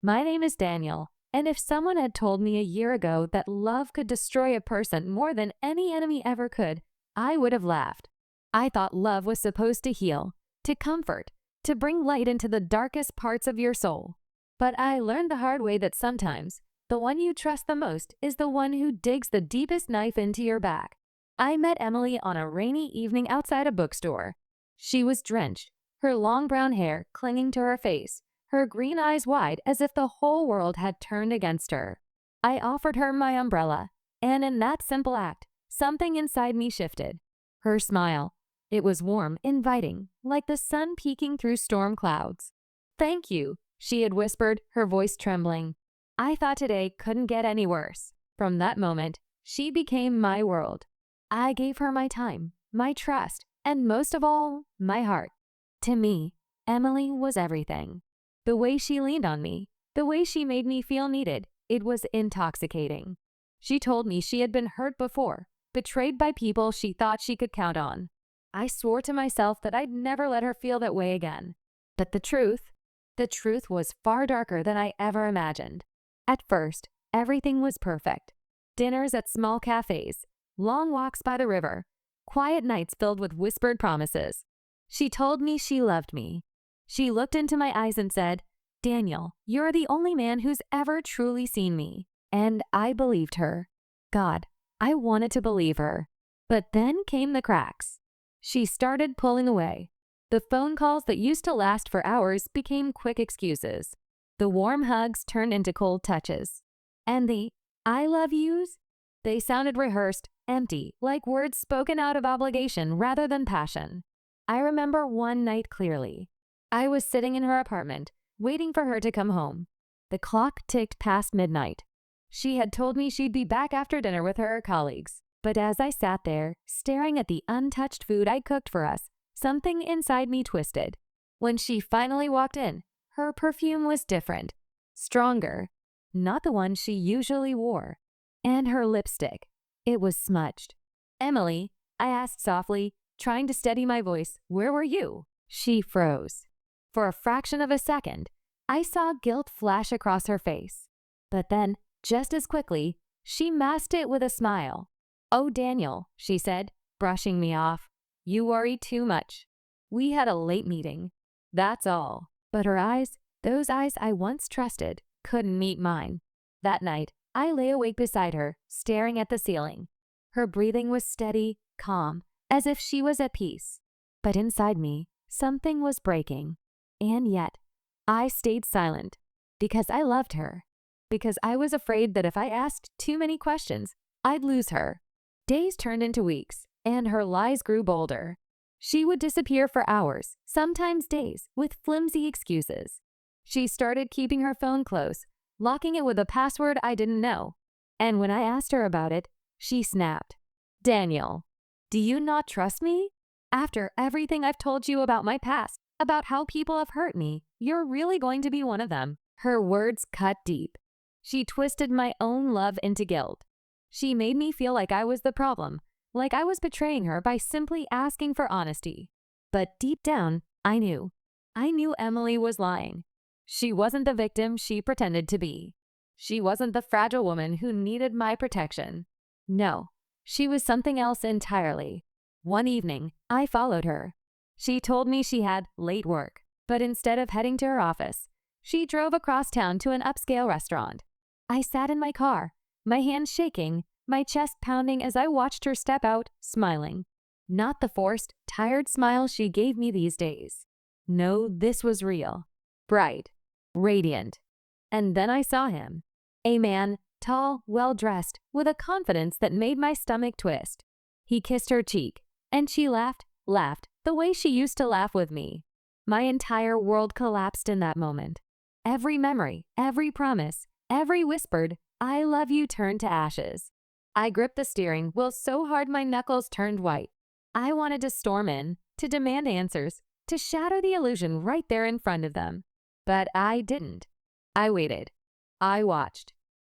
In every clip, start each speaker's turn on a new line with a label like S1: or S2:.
S1: My name is Daniel, and if someone had told me a year ago that love could destroy a person more than any enemy ever could, I would have laughed. I thought love was supposed to heal, to comfort, to bring light into the darkest parts of your soul. But I learned the hard way that sometimes the one you trust the most is the one who digs the deepest knife into your back. I met Emily on a rainy evening outside a bookstore. She was drenched, her long brown hair clinging to her face, her green eyes wide as if the whole world had turned against her. I offered her my umbrella, and in that simple act, something inside me shifted. Her smile. It was warm, inviting, like the sun peeking through storm clouds. "Thank you," she had whispered, her voice trembling. I thought today couldn't get any worse. From that moment, she became my world. I gave her my time, my trust, and most of all, my heart. To me, Emily was everything. The way she leaned on me, the way she made me feel needed, it was intoxicating. She told me she had been hurt before, betrayed by people she thought she could count on. I swore to myself that I'd never let her feel that way again. But the truth was far darker than I ever imagined. At first, everything was perfect. Dinners at small cafes, long walks by the river, quiet nights filled with whispered promises. She told me she loved me. She looked into my eyes and said, "Daniel, you're the only man who's ever truly seen me." And I believed her. God, I wanted to believe her. But then came the cracks. She started pulling away. The phone calls that used to last for hours became quick excuses. The warm hugs turned into cold touches. And the "I love yous," they sounded rehearsed, empty, like words spoken out of obligation rather than passion. I remember one night clearly. I was sitting in her apartment, waiting for her to come home. The clock ticked past midnight. She had told me she'd be back after dinner with her colleagues. But as I sat there, staring at the untouched food I'd cooked for us, something inside me twisted. When she finally walked in, her perfume was different, stronger, not the one she usually wore. And her lipstick, it was smudged. "Emily," I asked softly, trying to steady my voice, "where were you?" She froze. For a fraction of a second, I saw guilt flash across her face. But then, just as quickly, she masked it with a smile. "Oh, Daniel," she said, brushing me off, "you worry too much. We had a late meeting. That's all." But her eyes, those eyes I once trusted, couldn't meet mine. That night, I lay awake beside her, staring at the ceiling. Her breathing was steady, calm, as if she was at peace. But inside me, something was breaking. And yet, I stayed silent because I loved her, because I was afraid that if I asked too many questions, I'd lose her. Days turned into weeks, and her lies grew bolder. She would disappear for hours, sometimes days, with flimsy excuses. She started keeping her phone close, locking it with a password I didn't know. And when I asked her about it, she snapped. "Daniel, do you not trust me? After everything I've told you about my past, about how people have hurt me, you're really going to be one of them." Her words cut deep. She twisted my own love into guilt. She made me feel like I was the problem, like I was betraying her by simply asking for honesty. But deep down, I knew. I knew Emily was lying. She wasn't the victim she pretended to be. She wasn't the fragile woman who needed my protection. No, she was something else entirely. One evening, I followed her. She told me she had late work, but instead of heading to her office, she drove across town to an upscale restaurant. I sat in my car, my hands shaking, my chest pounding as I watched her step out, smiling. Not the forced, tired smile she gave me these days. No, this was real. Bright, radiant. And then I saw him. A man, tall, well-dressed, with a confidence that made my stomach twist. He kissed her cheek, and she laughed, the way she used to laugh with me. My entire world collapsed in that moment. Every memory, every promise, every whispered, "I love you" turned to ashes. I gripped the steering wheel so hard my knuckles turned white. I wanted to storm in, to demand answers, to shatter the illusion right there in front of them. But I didn't. I waited. I watched.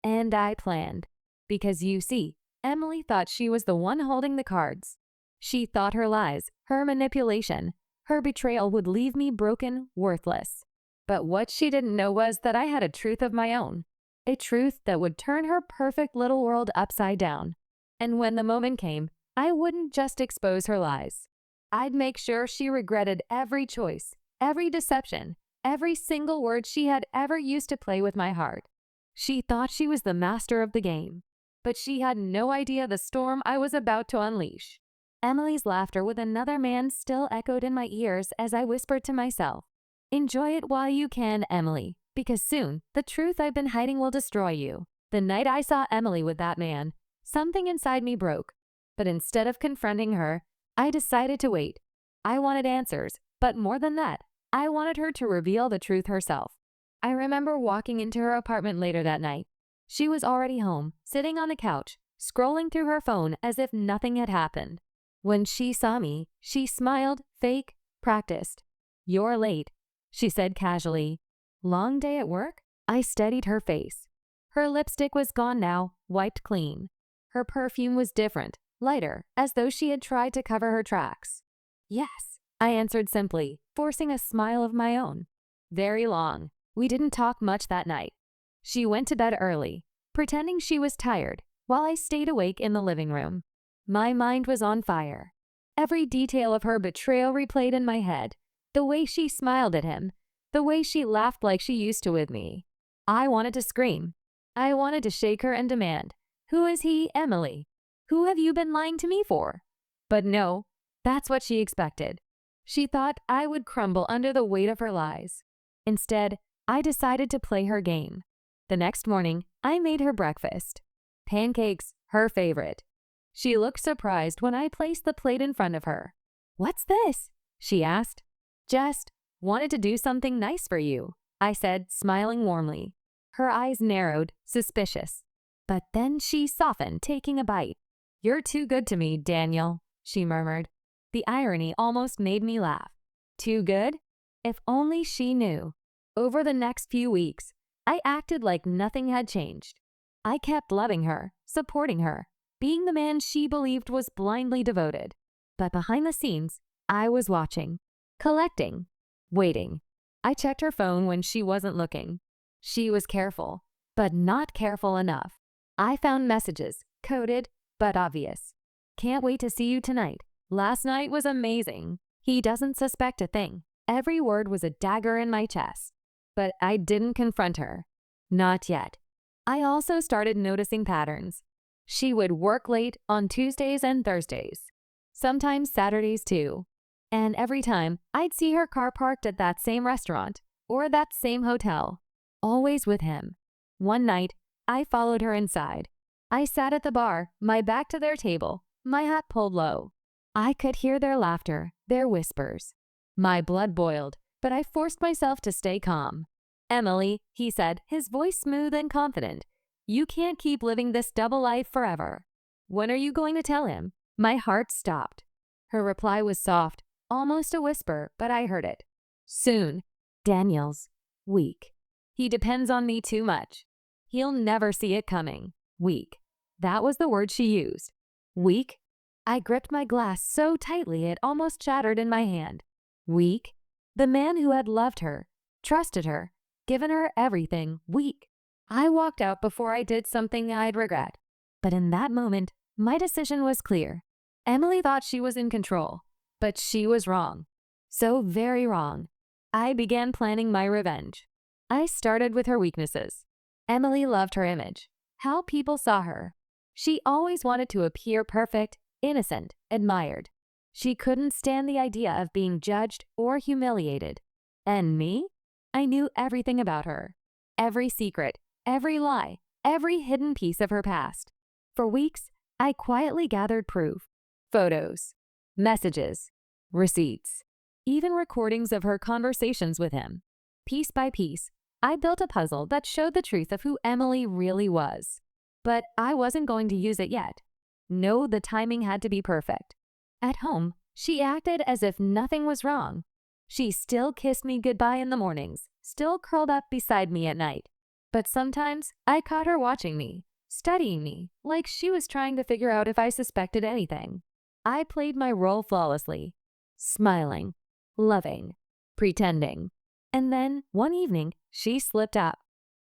S1: And I planned. Because you see, Emily thought she was the one holding the cards. She thought her lies, her manipulation, her betrayal would leave me broken, worthless. But what she didn't know was that I had a truth of my own, a truth that would turn her perfect little world upside down. And when the moment came, I wouldn't just expose her lies. I'd make sure she regretted every choice, every deception, every single word she had ever used to play with my heart. She thought she was the master of the game, but she had no idea the storm I was about to unleash. Emily's laughter with another man still echoed in my ears as I whispered to myself, "Enjoy it while you can, Emily, because soon the truth I've been hiding will destroy you." The night I saw Emily with that man, something inside me broke. But instead of confronting her, I decided to wait. I wanted answers, but more than that, I wanted her to reveal the truth herself. I remember walking into her apartment later that night. She was already home, sitting on the couch, scrolling through her phone as if nothing had happened. When she saw me, she smiled, fake, practiced. "You're late," she said casually. "Long day at work?" I steadied her face. Her lipstick was gone now, wiped clean. Her perfume was different, lighter, as though she had tried to cover her tracks. "Yes," I answered simply, forcing a smile of my own. "Very long. We didn't talk much that night." She went to bed early, pretending she was tired, while I stayed awake in the living room. My mind was on fire. Every detail of her betrayal replayed in my head. The way she smiled at him, the way she laughed like she used to with me. I wanted to scream. I wanted to shake her and demand, "Who is he, Emily? Who have you been lying to me for?" But no, that's what she expected. She thought I would crumble under the weight of her lies. Instead, I decided to play her game. The next morning, I made her breakfast. Pancakes, her favorite. She looked surprised when I placed the plate in front of her. "What's this?" she asked. "Just wanted to do something nice for you," I said, smiling warmly. Her eyes narrowed, suspicious. But then she softened, taking a bite. "You're too good to me, Daniel," she murmured. The irony almost made me laugh. Too good? If only she knew. Over the next few weeks, I acted like nothing had changed. I kept loving her, supporting her, being the man she believed was blindly devoted. But behind the scenes, I was watching, collecting, waiting. I checked her phone when she wasn't looking. She was careful, but not careful enough. I found messages, coded, but obvious. "Can't wait to see you tonight. Last night was amazing." He doesn't suspect a thing. Every word was a dagger in my chest. But I didn't confront her. Not yet. I also started noticing patterns. She would work late on Tuesdays and Thursdays. Sometimes Saturdays too. And every time, I'd see her car parked at that same restaurant or that same hotel. Always with him. One night, I followed her inside. I sat at the bar, my back to their table, my hat pulled low. I could hear their laughter, their whispers. My blood boiled, but I forced myself to stay calm. "Emily," he said, his voice smooth and confident, "you can't keep living this double life forever. When are you going to tell him?" My heart stopped. Her reply was soft, almost a whisper, but I heard it. "Soon. Daniel's weak. He depends on me too much. He'll never see it coming. Weak." That was the word she used. Weak? I gripped my glass so tightly it almost shattered in my hand. Weak? The man who had loved her, trusted her, given her everything, weak. I walked out before I did something I'd regret. But in that moment, my decision was clear. Emily thought she was in control, but she was wrong. So very wrong. I began planning my revenge. I started with her weaknesses. Emily loved her image, how people saw her. She always wanted to appear perfect, innocent, admired. She couldn't stand the idea of being judged or humiliated. And me? I knew everything about her. Every secret, every lie, every hidden piece of her past. For weeks, I quietly gathered proof. Photos, messages, receipts, even recordings of her conversations with him. Piece by piece, I built a puzzle that showed the truth of who Emily really was. But I wasn't going to use it yet. No, the timing had to be perfect. At home, she acted as if nothing was wrong. She still kissed me goodbye in the mornings, still curled up beside me at night. But sometimes I caught her watching me, studying me, like she was trying to figure out if I suspected anything. I played my role flawlessly, smiling, loving, pretending. And then, one evening, she slipped up.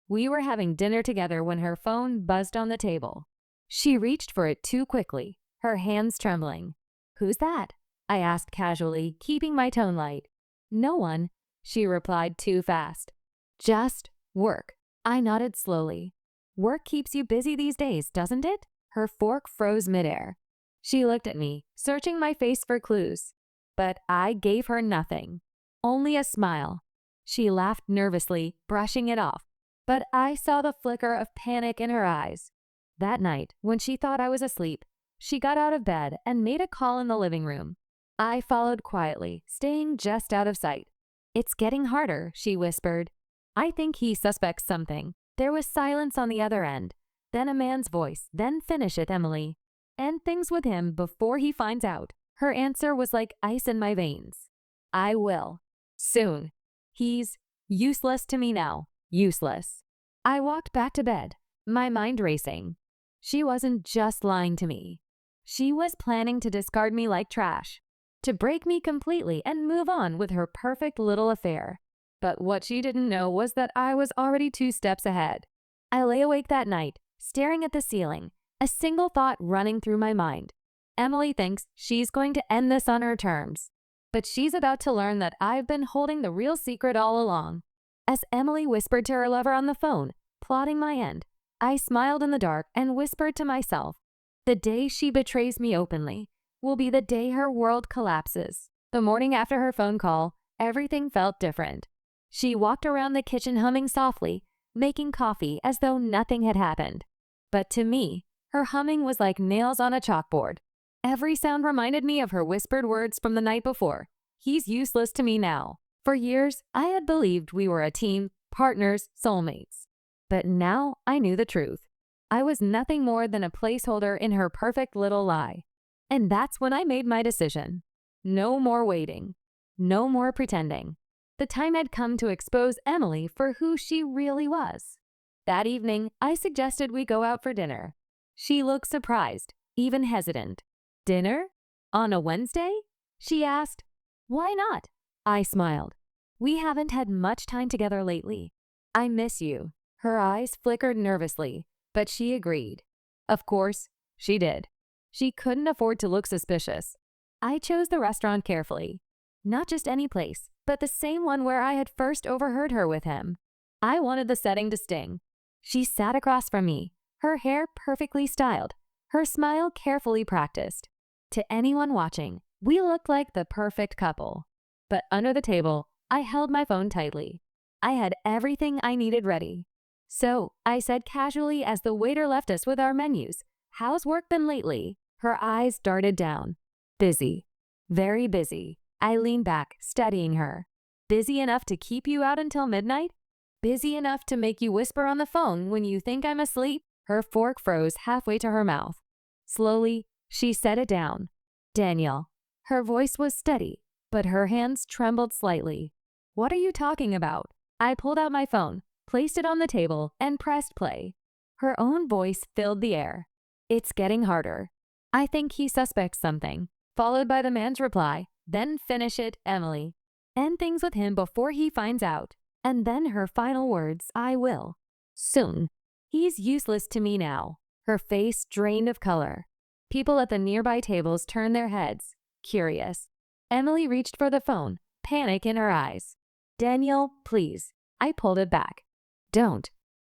S1: We were having dinner together when her phone buzzed on the table. She reached for it too quickly, her hands trembling. "Who's that?" I asked casually, keeping my tone light. "No one," she replied too fast. "Just work." I nodded slowly. "Work keeps you busy these days, doesn't it?" Her fork froze midair. She looked at me, searching my face for clues. But I gave her nothing. Only a smile. She laughed nervously, brushing it off. But I saw the flicker of panic in her eyes. That night, when she thought I was asleep, she got out of bed and made a call in the living room. I followed quietly, staying just out of sight. "It's getting harder," she whispered. "I think he suspects something." There was silence on the other end, then a man's voice, "Then finish it, Emily. End things with him before he finds out." Her answer was like ice in my veins. "I will. Soon. He's useless to me now. Useless." I walked back to bed, my mind racing. She wasn't just lying to me. She was planning to discard me like trash, to break me completely and move on with her perfect little affair. But what she didn't know was that I was already 2 steps ahead. I lay awake that night, staring at the ceiling, a single thought running through my mind. Emily thinks she's going to end this on her terms, but she's about to learn that I've been holding the real secret all along. As Emily whispered to her lover on the phone, plotting my end, I smiled in the dark and whispered to myself, the day she betrays me openly will be the day her world collapses. The morning after her phone call, everything felt different. She walked around the kitchen humming softly, making coffee as though nothing had happened. But to me, her humming was like nails on a chalkboard. Every sound reminded me of her whispered words from the night before. "He's useless to me now." For years, I had believed we were a team, partners, soulmates. But now I knew the truth. I was nothing more than a placeholder in her perfect little lie. And that's when I made my decision. No more waiting. No more pretending. The time had come to expose Emily for who she really was. That evening, I suggested we go out for dinner. She looked surprised, even hesitant. "Dinner? On a Wednesday?" she asked. "Why not?" I smiled. "We haven't had much time together lately. I miss you." Her eyes flickered nervously, but she agreed. Of course, she did. She couldn't afford to look suspicious. I chose the restaurant carefully. Not just any place, but the same one where I had first overheard her with him. I wanted the setting to sting. She sat across from me, her hair perfectly styled, her smile carefully practiced. To anyone watching, we looked like the perfect couple. But under the table, I held my phone tightly. I had everything I needed ready. "So," I said casually as the waiter left us with our menus, "how's work been lately?" Her eyes darted down. "Busy. Very busy." I leaned back, studying her. "Busy enough to keep you out until midnight? Busy enough to make you whisper on the phone when you think I'm asleep?" Her fork froze halfway to her mouth. Slowly, she set it down. "Daniel." Her voice was steady, but her hands trembled slightly. "What are you talking about?" I pulled out my phone, placed it on the table, and pressed play. Her own voice filled the air. "It's getting harder. I think he suspects something," followed by the man's reply, "Then finish it, Emily. End things with him before he finds out." And then her final words, "I will. Soon. He's useless to me now." Her face drained of color. People at the nearby tables turned their heads, curious. Emily reached for the phone, panic in her eyes. "Daniel, please." I pulled it back. "Don't.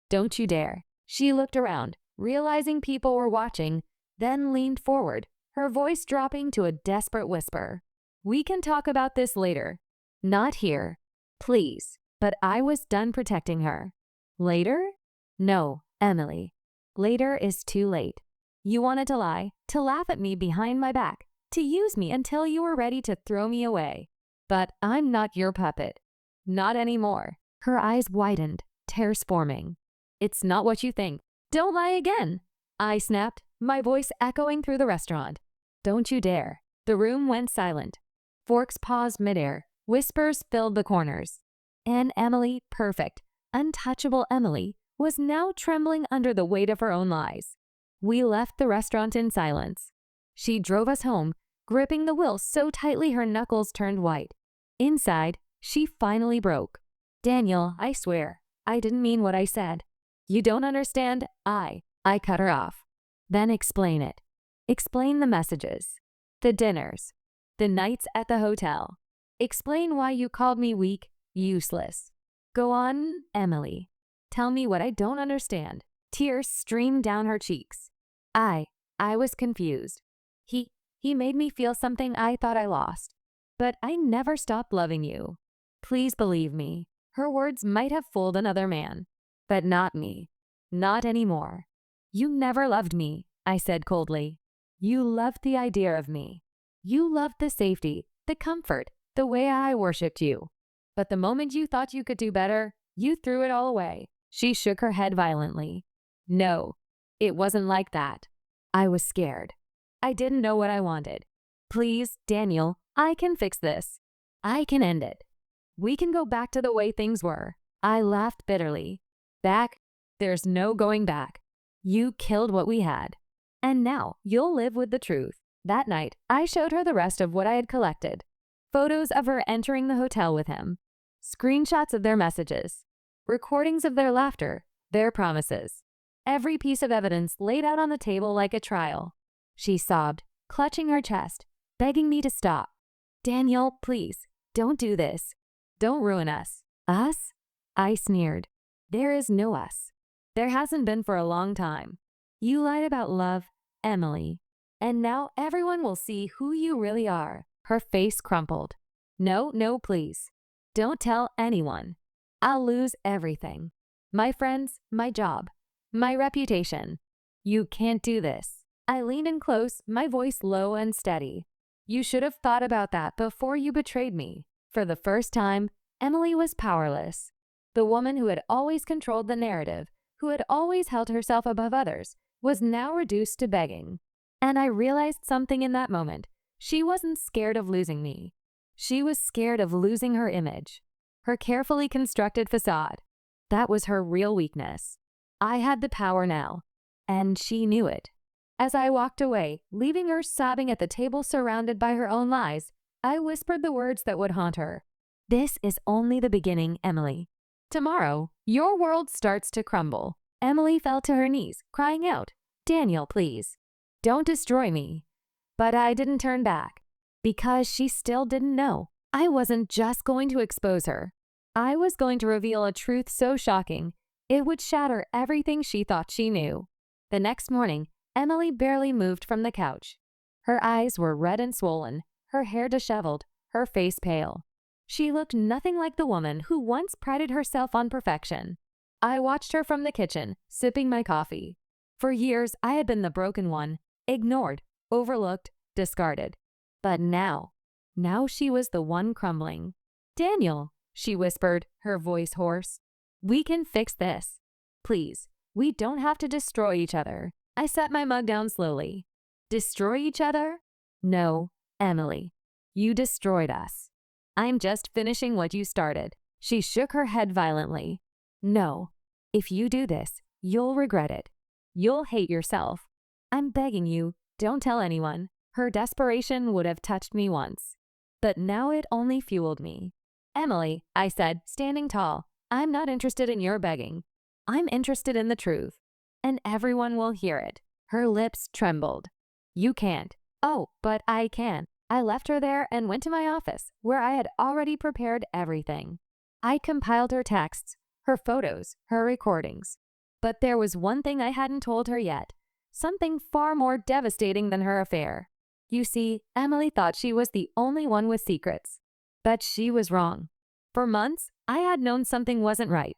S1: Don't you dare." She looked around, realizing people were watching, then leaned forward, her voice dropping to a desperate whisper. "We can talk about this later. Not here. Please." But I was done protecting her. Later? No, Emily. Later is too late. You wanted to lie, to laugh at me behind my back, to use me until you were ready to throw me away. But I'm not your puppet. Not anymore. Her eyes widened, tears forming. "It's not what you think. Don't lie again," I snapped, my voice echoing through the restaurant. "Don't you dare." The room went silent. Forks paused midair. Whispers filled the corners. And Emily, perfect, untouchable Emily, was now trembling under the weight of her own lies. We left the restaurant in silence. She drove us home, gripping the wheel so tightly her knuckles turned white. Inside, she finally broke. Daniel, I swear, I didn't mean what I said. You don't understand. I cut her off. Then explain it. Explain the messages, the dinners, the nights at the hotel. Explain why you called me weak, useless. Go on, Emily. Tell me what I don't understand. Tears streamed down her cheeks. I was confused. He made me feel something I thought I lost. But I never stopped loving you. Please believe me. Her words might have fooled another man, but not me. Not anymore. You never loved me, I said coldly. You loved the idea of me. You loved the safety, the comfort, the way I worshipped you. But the moment you thought you could do better, you threw it all away. She shook her head violently. No, it wasn't like that. I was scared. I didn't know what I wanted. Please, Daniel, I can fix this. I can end it. We can go back to the way things were. I laughed bitterly. Back? There's no going back. You killed what we had. And now you'll live with the truth. That night, I showed her the rest of what I had collected. Photos of her entering the hotel with him. Screenshots of their messages. Recordings of their laughter, their promises. Every piece of evidence laid out on the table like a trial. She sobbed, clutching her chest, begging me to stop. Daniel, please, don't do this. Don't ruin us. Us? I sneered. There is no us. There hasn't been for a long time. You lied about love, Emily. And now everyone will see who you really are. Her face crumpled. No, please. Don't tell anyone. I'll lose everything. My friends, my job, my reputation. You can't do this. I leaned in close, my voice low and steady. You should have thought about that before you betrayed me. For the first time, Emily was powerless. The woman who had always controlled the narrative, who had always held herself above others, was now reduced to begging. And I realized something in that moment. She wasn't scared of losing me. She was scared of losing her image, her carefully constructed facade. That was her real weakness. I had the power now, and she knew it. As I walked away, leaving her sobbing at the table surrounded by her own lies, I whispered the words that would haunt her. This is only the beginning, Emily. Tomorrow, your world starts to crumble. Emily fell to her knees, crying out, Daniel, please, don't destroy me. But I didn't turn back, because she still didn't know. I wasn't just going to expose her. I was going to reveal a truth so shocking, it would shatter everything she thought she knew. The next morning, Emily barely moved from the couch. Her eyes were red and swollen, her hair disheveled, her face pale. She looked nothing like the woman who once prided herself on perfection. I watched her from the kitchen, sipping my coffee. For years, I had been the broken one, ignored, overlooked, discarded. But now she was the one crumbling. Daniel, she whispered, her voice hoarse. We can fix this. Please, we don't have to destroy each other. I set my mug down slowly. Destroy each other? No, Emily. You destroyed us. I'm just finishing what you started. She shook her head violently. No, if you do this, you'll regret it. You'll hate yourself. I'm begging you, don't tell anyone. Her desperation would have touched me once. But now it only fueled me. Emily, I said, standing tall, I'm not interested in your begging. I'm interested in the truth. And everyone will hear it. Her lips trembled. You can't. Oh, but I can. I left her there and went to my office, where I had already prepared everything. I compiled her texts, her photos, her recordings. But there was one thing I hadn't told her yet, something far more devastating than her affair. You see, Emily thought she was the only one with secrets. But she was wrong. For months, I had known something wasn't right.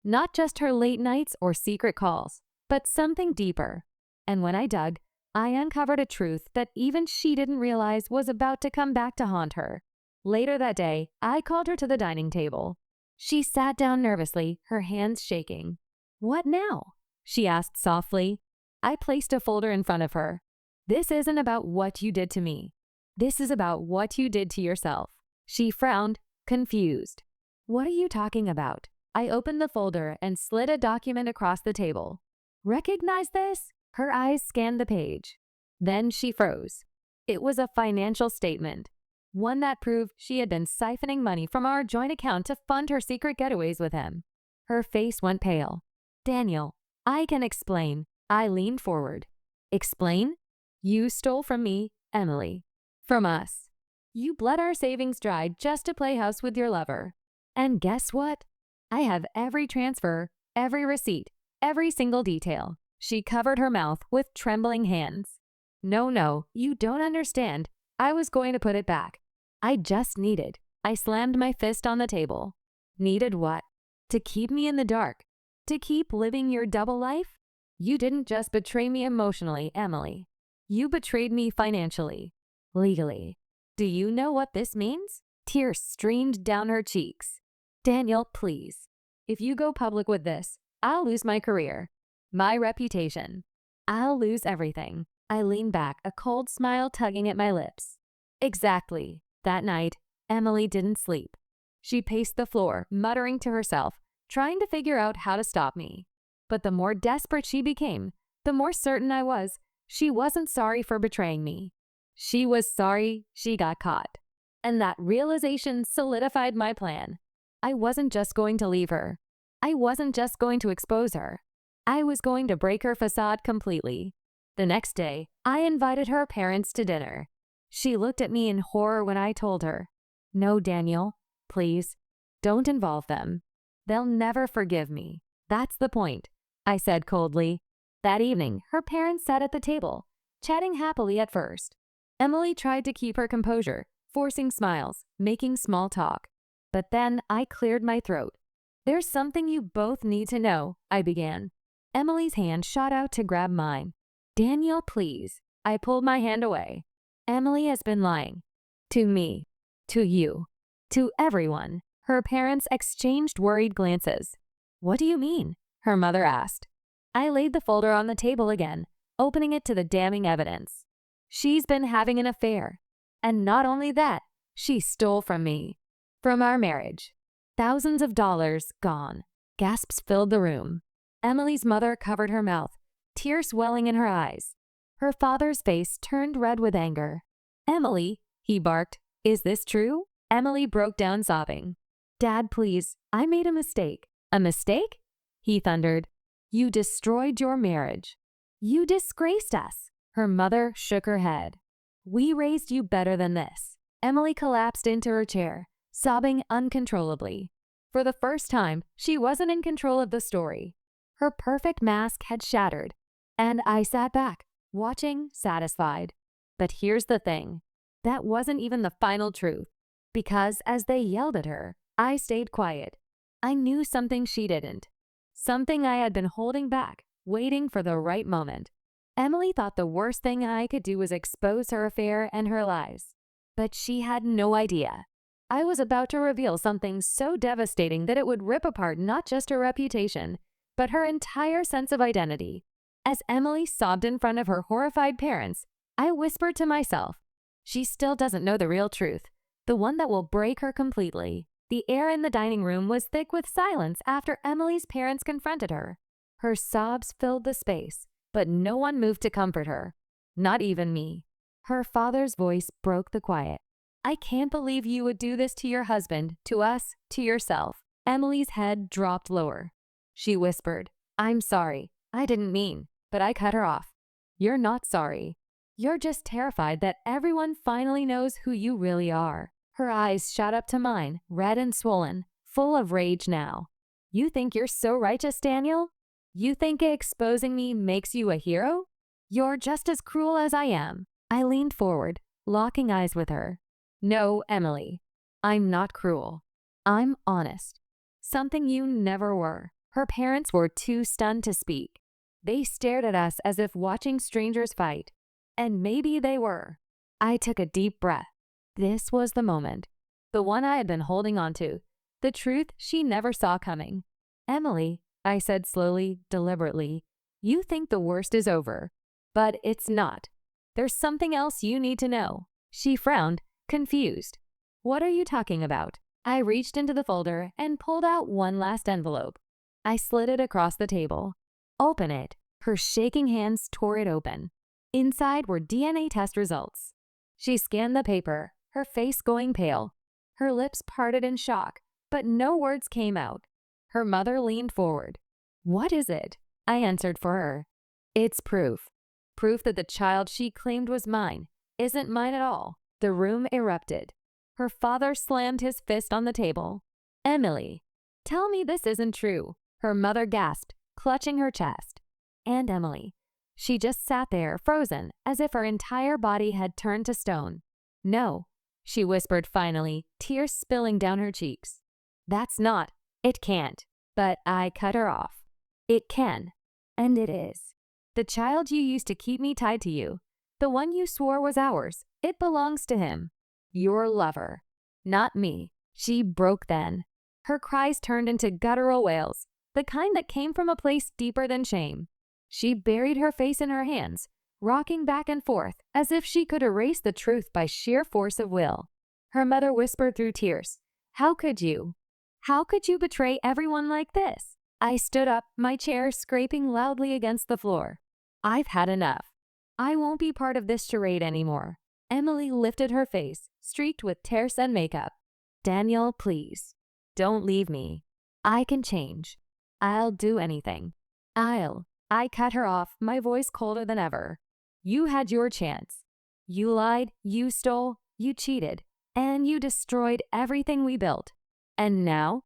S1: Not just her late nights or secret calls, but something deeper. And when I dug, I uncovered a truth that even she didn't realize was about to come back to haunt her. Later that day, I called her to the dining table. She sat down nervously, her hands shaking. What now? She asked softly. I placed a folder in front of her. This isn't about what you did to me. This is about what you did to yourself. She frowned, confused. What are you talking about? I opened the folder and slid a document across the table. Recognize this? Her eyes scanned the page. Then she froze. It was a financial statement. One that proved she had been siphoning money from our joint account to fund her secret getaways with him. Her face went pale. Daniel, I can explain. I leaned forward. Explain? You stole from me, Emily. From us. You bled our savings dry just to play house with your lover. And guess what? I have every transfer, every receipt, every single detail. She covered her mouth with trembling hands. No, you don't understand. I was going to put it back. I just needed. I slammed my fist on the table. Needed what? To keep me in the dark. To keep living your double life? You didn't just betray me emotionally, Emily. You betrayed me financially. Legally. Do you know what this means? Tears streamed down her cheeks. Daniel, please. If you go public with this, I'll lose my career. My reputation. I'll lose everything. I leaned back, a cold smile tugging at my lips. Exactly. That night, Emily didn't sleep. She paced the floor, muttering to herself, trying to figure out how to stop me. But the more desperate she became, the more certain I was she wasn't sorry for betraying me. She was sorry she got caught. And that realization solidified my plan. I wasn't just going to leave her. I wasn't just going to expose her. I was going to break her facade completely. The next day, I invited her parents to dinner. She looked at me in horror when I told her, "No, Daniel, please, don't involve them. They'll never forgive me. That's the point," I said coldly. That evening, her parents sat at the table, chatting happily at first. Emily tried to keep her composure, forcing smiles, making small talk. But then I cleared my throat. "There's something you both need to know," I began. Emily's hand shot out to grab mine. "Daniel, please." I pulled my hand away. Emily has been lying. To me. To you. To everyone. Her parents exchanged worried glances. "What do you mean?" her mother asked. I laid the folder on the table again, opening it to the damning evidence. She's been having an affair. And not only that, she stole from me. From our marriage. Thousands of dollars gone. Gasps filled the room. Emily's mother covered her mouth, tears welling in her eyes. Her father's face turned red with anger. "Emily," he barked, "is this true?" Emily broke down sobbing. "Dad, please, I made a mistake." "A mistake?" he thundered. "You destroyed your marriage. You disgraced us." Her mother shook her head. "We raised you better than this." Emily collapsed into her chair, sobbing uncontrollably. For the first time, she wasn't in control of the story. Her perfect mask had shattered, and I sat back, watching, satisfied. But here's the thing. That wasn't even the final truth. Because as they yelled at her, I stayed quiet. I knew something she didn't. Something I had been holding back, waiting for the right moment. Emily thought the worst thing I could do was expose her affair and her lies. But she had no idea. I was about to reveal something so devastating that it would rip apart not just her reputation, but her entire sense of identity. As Emily sobbed in front of her horrified parents, I whispered to myself, "She still doesn't know the real truth, the one that will break her completely." The air in the dining room was thick with silence after Emily's parents confronted her. Her sobs filled the space, but no one moved to comfort her. Not even me. Her father's voice broke the quiet. "I can't believe you would do this to your husband, to us, to yourself." Emily's head dropped lower. She whispered, "I'm sorry. I didn't mean," but I cut her off. "You're not sorry. You're just terrified that everyone finally knows who you really are." Her eyes shot up to mine, red and swollen, full of rage now. "You think you're so righteous, Daniel? You think exposing me makes you a hero? You're just as cruel as I am." I leaned forward, locking eyes with her. "No, Emily. I'm not cruel. I'm honest. Something you never were." Her parents were too stunned to speak. They stared at us as if watching strangers fight. And maybe they were. I took a deep breath. This was the moment. The one I had been holding on to. The truth she never saw coming. "Emily," I said slowly, deliberately, "you think the worst is over. But it's not. There's something else you need to know." She frowned, confused. "What are you talking about?" I reached into the folder and pulled out one last envelope. I slid it across the table. "Open it." Her shaking hands tore it open. Inside were DNA test results. She scanned the paper, her face going pale. Her lips parted in shock, but no words came out. Her mother leaned forward. "What is it?" I answered for her. "It's proof. Proof that the child she claimed was mine isn't mine at all." The room erupted. Her father slammed his fist on the table. "Emily, tell me this isn't true." Her mother gasped, clutching her chest. And Emily. She just sat there, frozen, as if her entire body had turned to stone. "No," she whispered finally, tears spilling down her cheeks. "That's not. It can't." But I cut her off. "It can. And it is. The child you used to keep me tied to you, the one you swore was ours, it belongs to him. Your lover. Not me." She broke then. Her cries turned into guttural wails, the kind that came from a place deeper than shame. She buried her face in her hands, rocking back and forth as if she could erase the truth by sheer force of will. Her mother whispered through tears, "How could you? How could you betray everyone like this?" I stood up, my chair scraping loudly against the floor. "I've had enough. I won't be part of this charade anymore." Emily lifted her face, streaked with tears and makeup. "Daniel, please. Don't leave me. I can change. I'll do anything. I cut her off, my voice colder than ever. "You had your chance. You lied, you stole, you cheated, and you destroyed everything we built. And now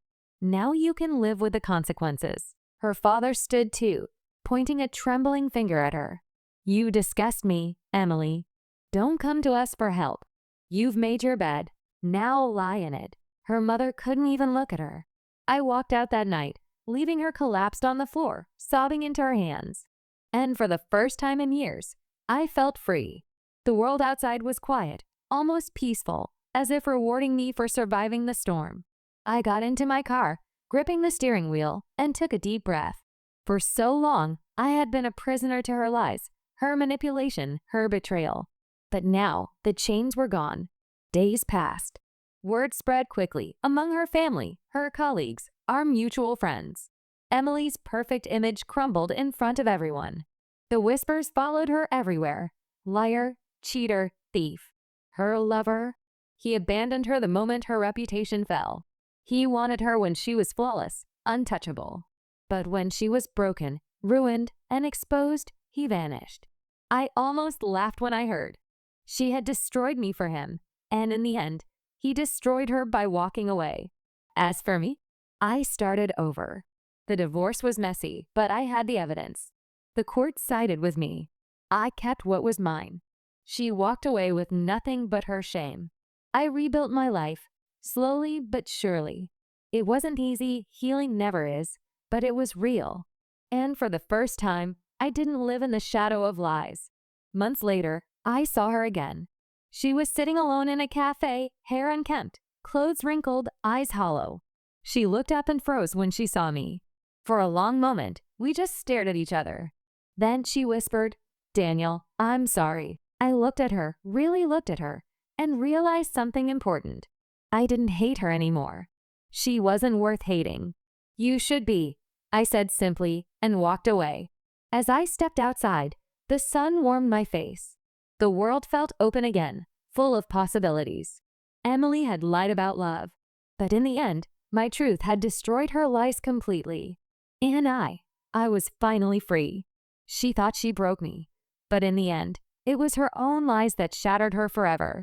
S1: you can live with the consequences." Her father stood too, pointing a trembling finger at her. "You disgust me, Emily. Don't come to us for help. You've made your bed. Now lie in it." Her mother couldn't even look at her. I walked out that night, leaving her collapsed on the floor, sobbing into her hands. And for the first time in years, I felt free. The world outside was quiet, almost peaceful, as if rewarding me for surviving the storm. I got into my car, gripping the steering wheel, and took a deep breath. For so long, I had been a prisoner to her lies, her manipulation, her betrayal. But now, the chains were gone. Days passed. Word spread quickly among her family, her colleagues, our mutual friends. Emily's perfect image crumbled in front of everyone. The whispers followed her everywhere. Liar, cheater, thief. Her lover. He abandoned her the moment her reputation fell. He wanted her when she was flawless, untouchable. But when she was broken, ruined, and exposed, he vanished. I almost laughed when I heard. She had destroyed me for him, and in the end, he destroyed her by walking away. As for me, I started over. The divorce was messy, but I had the evidence. The court sided with me. I kept what was mine. She walked away with nothing but her shame. I rebuilt my life, slowly but surely. It wasn't easy, healing never is, but it was real. And for the first time, I didn't live in the shadow of lies. Months later, I saw her again. She was sitting alone in a cafe, hair unkempt, clothes wrinkled, eyes hollow. She looked up and froze when she saw me. For a long moment, we just stared at each other. Then she whispered, "Daniel, I'm sorry." I looked at her, really looked at her, and realized something important. I didn't hate her anymore. She wasn't worth hating. "You should be," I said simply, and walked away. As I stepped outside, the sun warmed my face. The world felt open again, full of possibilities. Emily had lied about love, but in the end, my truth had destroyed her lies completely. And I was finally free. She thought she broke me, but in the end, it was her own lies that shattered her forever.